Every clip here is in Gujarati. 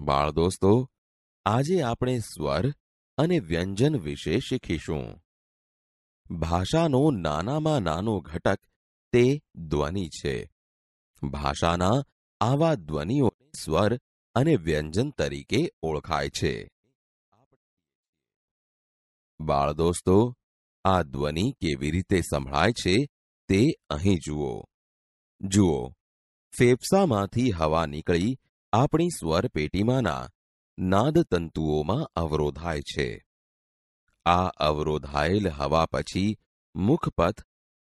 બાળ દોસ્તો, આજે આપણે સ્વર અને વ્યંજન વિશે શીખીશું. ભાષાનો નાનામાં નાનો ઘટક તે ધ્વનિ છે. ભાષાના આવા ધ્વનિઓને સ્વર અને વ્યંજન તરીકે ઓળખાય છે. બાળ દોસ્તો, આ ધ્વનિ કેવી રીતે સંભળાય છે તે અહીં જુઓ. જુઓ, ફેફસામાંથી હવા નીકળી આપણી સ્વર પેટીમાંના નાદતંતુઓમાં અવરોધાય છે. આ અવરોધાયેલ હવા પછી મુખપથ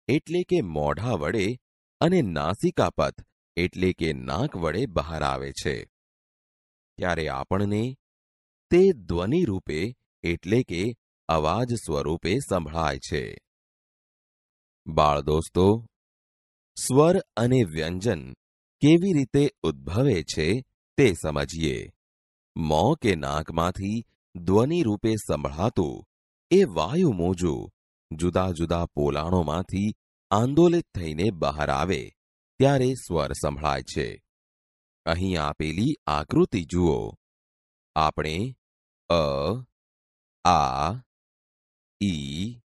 એટલે કે મોઢા વડે અને નાસિકાપથ એટલે કે નાક વડે બહાર આવે છે. ત્યારે આપણને તે ધ્વનિ રૂપે એટલે કે અવાજ સ્વરૂપે સંભળાય છે. બાળ દોસ્તો, સ્વર અને વ્યંજન કેવી રીતે ઉદ્ભવે છે તે સમજીએ. મોં કે નાકમાંથી ધ્વનિ રૂપે સંભળાતું એ વાયુ મોજું જુદા જુદા પોલાણોમાંથી આંદોલિત થઈને બહાર આવે ત્યારે સ્વર સંભળાય છે. અહીં આપેલી આકૃતિ જુઓ. આપણે અ, આ, ઈ,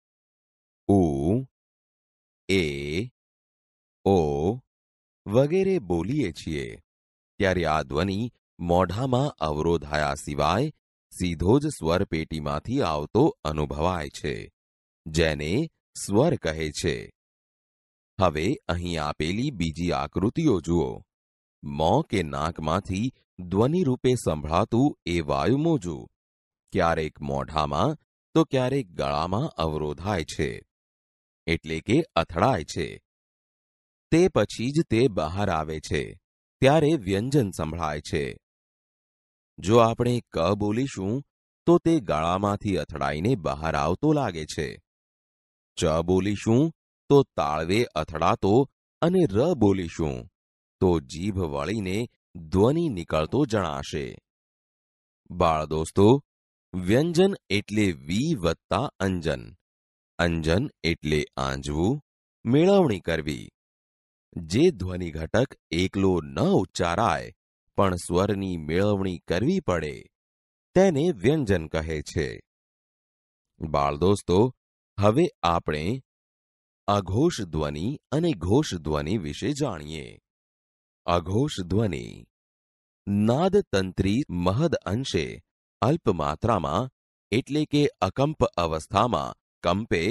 ઉ, એ, ઓ વગેરે બોલીએ છીએ ત્યારે આ ધ્વનિ મોઢામાં અવરોધાયા સિવાય સીધો જ સ્વર પેટીમાંથી આવતો અનુભવાય છે, જેને સ્વર કહે છે. હવે અહીં આપેલી બીજી આકૃતિઓ જુઓ. મોં કે નાકમાંથી ધ્વનિ રૂપે સંભળાતું એ વાયુ મોજું ક્યારેક મોઢામાં તો ક્યારેક ગળામાં અવરોધાય છે, એટલે કે અથડાય છે. તે પછી જ તે બહાર આવે છે ત્યારે વ્યંજન સંભળાય છે. જો આપણે ક બોલીશું તો તે ગળામાંથી અથડાઈને બહાર આવતો લાગે છે. ચ બોલીશું તો તાળવે અથડાતો અને ર બોલીશું તો જીભ વળીને ધ્વનિ નીકળતો જણાશે. બાળ દોસ્તો, વ્યંજન એટલે વી વત્તા અંજન. અંજન એટલે આંજવું, મેળવણી કરવી. જે ધ્વનિ ઘટક એકલો ન ઉચ્ચારાય પણ સ્વરની મેળવણી કરવી પડે તેને વ્યંજન કહે છે. બાળ દોસ્તો, હવે આપણે અઘોષ ધ્વનિ અને ઘોષ ધ્વનિ વિશે જાણીએ. અઘોષ ધ્વનિ નાદતંત્રી મહદ અંશે અલ્પ માત્રામાં એટલે કે અકંપ અવસ્થામાં કંપે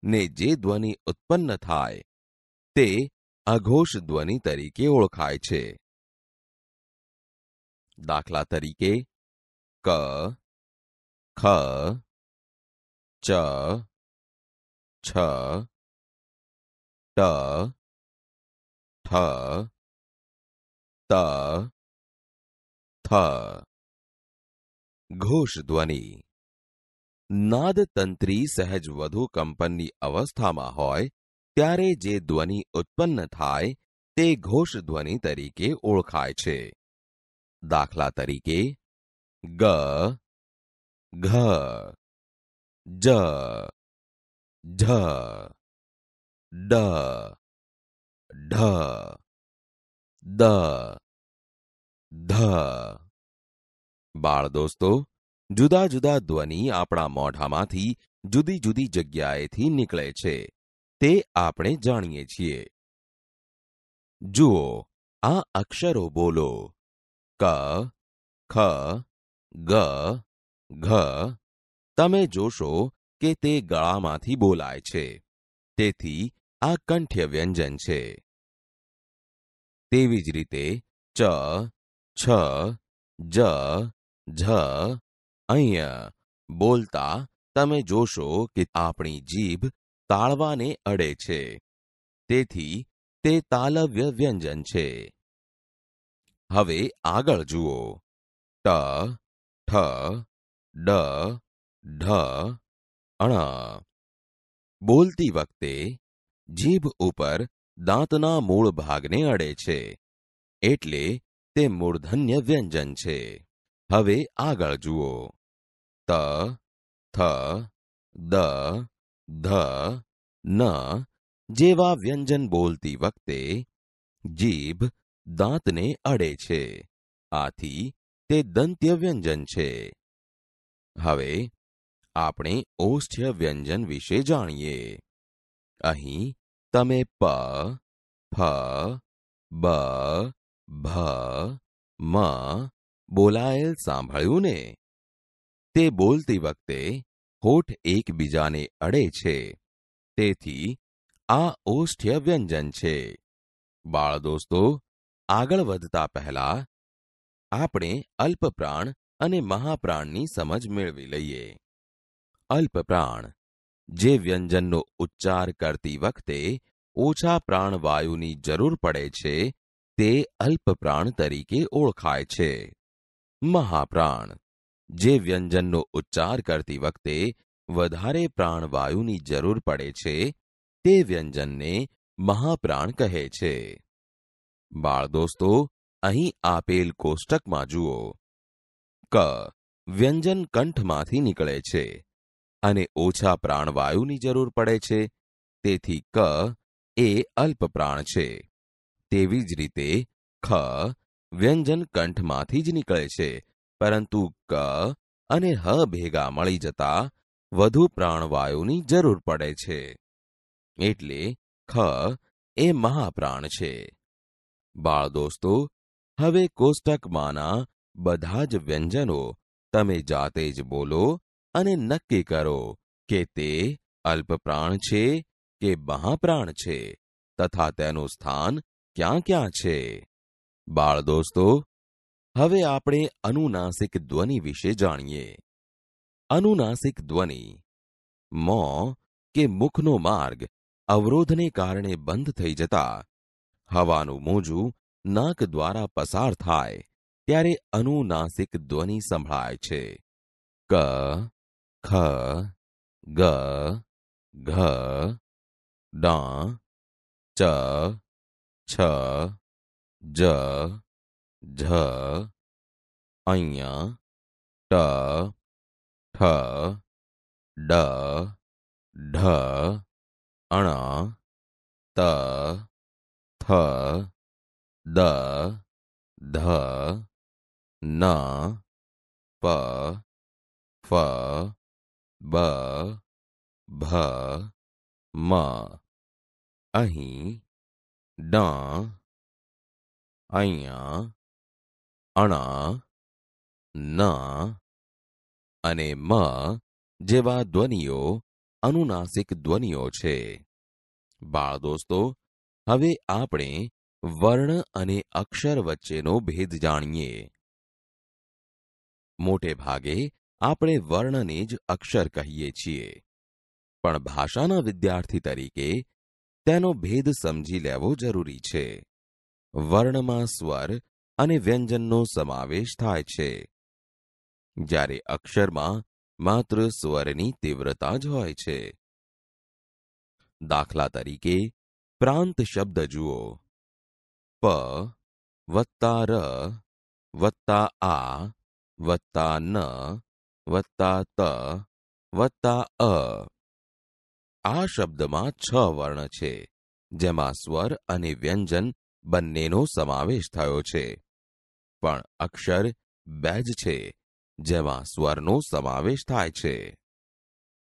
ને જે ધ્વનિ ઉત્પન્ન થાય તે અઘોષ ધ્વનિ તરીકે ઓળખાય છે. દાખલા તરીકે ક, ખ, ચ, છ, ટ, ઠ, ત, થ. ઘોષ ધ્વનિ નાદતંત્રી સહેજ વધુ કંપનની અવસ્થામાં હોય ત્યારે જે ધ્વનિ ઉત્પન્ન થાય તે ઘોષ ધ્વનિ તરીકે ઓળખાય છે. દાખલા તરીકે ગ, ઘ, જ, ઢ, ડ, ઢ, દ, ધ. બાળ દોસ્તો, જુદા જુદા ધ્વનિ આપણા મોઢામાંથી જુદી જુદી જગ્યાએથી નીકળે છે તે આપણે જાણીએ છીએ. જુઓ, આ અક્ષરો બોલો. ક, ખ, ગ, ઘ. તમે જોશો કે તે ગળામાંથી બોલાય છે, તેથી આ કંઠ્ય વ્યંજન છે. તેવી જ રીતે ચ, છ, જ, ઝ. અહીંયા બોલતા તમે જોશો કે આપણી જીભ તાળવાને અડે છે, તેથી તે તાલવ્ય વ્યંજન છે. હવે આગળ જુઓ. ટ, ઠ, ડ, ઢ, અણ. બોલતી વખતે જીભ ઉપર દાંતના મૂળ ભાગને અડે છે, એટલે તે મૂર્ધન્ય વ્યંજન છે. હવે આગળ જુઓ. ત, થ, દ, ધ, ન જેવા વ્યંજન બોલતી વખતે જીભ દાંતને અડે છે, આથી તે દંત્ય વ્યંજન છે. હવે આપણે ઓષ્ઠ્ય વ્યંજન વિશે જાણીએ. અહીં તમે પ, ફ, બ, ભ, મ બોલાયેલ સાંભળ્યું ને? તે બોલતી વખતે હોઠ એકબીજાને અડે છે. તેથી આ ઓષ્ઠ્ય વ્યંજન છે. બાળ દોસ્તો, આગળ વધતા પહેલા આપણે અલ્પપ્રાણ અને મહાપ્રાણની સમજ મેળવી લઈએ. અલ્પપ્રાણ જે વ્યંજનનો ઉચ્ચાર કરતી વખતે ઓછા પ્રાણવાયુની જરૂર પડે છે તે અલ્પપ્રાણ તરીકે ઓળખાય છે. મહાપ્રાણ જે વ્યંજનનો ઉચ્ચાર કરતી વખતે વધારે પ્રાણવાયુની જરૂર પડે છે તે વ્યંજનને મહાપ્રાણ કહે છે. બાળ દોસ્તો, અહીં આપેલ કોષ્ટકમાં જુઓ. ક વ્યંજન કંઠમાંથી નીકળે છે અને ઓછા પ્રાણવાયુની જરૂર પડે છે, તેથી ક એ અલ્પપ્રાણ છે. તેવી જ રીતે ખ વ્યંજન કંઠમાંથી જ નીકળે છે, પરંતુ ક અને હ ભેગા મળી જતા વધુ પ્રાણવાયુની જરૂર પડે છે. એટલે ખ એ મહાપ્રાણ છે. બાળ દોસ્તો, હવે કોષ્ટકમાંના બધા જ વ્યંજનો તમે જાતે જ બોલો અને નક્કી કરો કે તે અલ્પપ્રાણ છે કે મહાપ્રાણ છે તથા તેનું સ્થાન ક્યાં ક્યાં છે. બાળ દોસ્તો, હવે આપણે અનુનાસિક ધ્વનિ વિશે જાણીએ. અનુનાસિક ધ્વનિ મોં કે મુખનો માર્ગ અવરોધને કારણે બંધ થઈ જતા હવાનું મોજું નાક દ્વારા પસાર થાય ત્યારે અનુનાસિક ધ્વનિ સંભળાય છે. ક, ખ, ગ, ઘ, ડ, ચ, છ, જ, ઝ, અঞ, ટ, ઠ, ડ, ઢ, અણ, ત, થ, દ, ધ, ન, પ, ફ, બ, ભ, મ. અહીં ડ, અહીંયા, અણ, ન અને મ જેવા ધ્વનિઓ અનુનાસિક ધ્વનિઓ છે. બાળ દોસ્તો, હવે આપણે વર્ણ અને અક્ષર વચ્ચેનો ભેદ જાણીએ. મોટે ભાગે આપણે વર્ણને જ અક્ષર કહીએ છીએ, પણ ભાષાના વિદ્યાર્થી તરીકે તેનો ભેદ સમજી લેવો જરૂરી છે. વર્ણમાં સ્વર અને વ્યંજનનો સમાવેશ થાય છે, જ્યારે અક્ષરમાં માત્ર સ્વરની તીવ્રતા જ હોય છે. દાખલા તરીકે પ્રાંત શબ્દ જુઓ. પ વત્તા ર વત્તા આ વત્તા ન વત્તા ત વત્તા અ. આ શબ્દમાં 6 વર્ણ છે, જેમાં સ્વર અને વ્યંજન બંનેનો સમાવેશ થયો છે, પણ અક્ષર 2 જ છે, જેમાં સ્વરનો સમાવેશ થાય છે.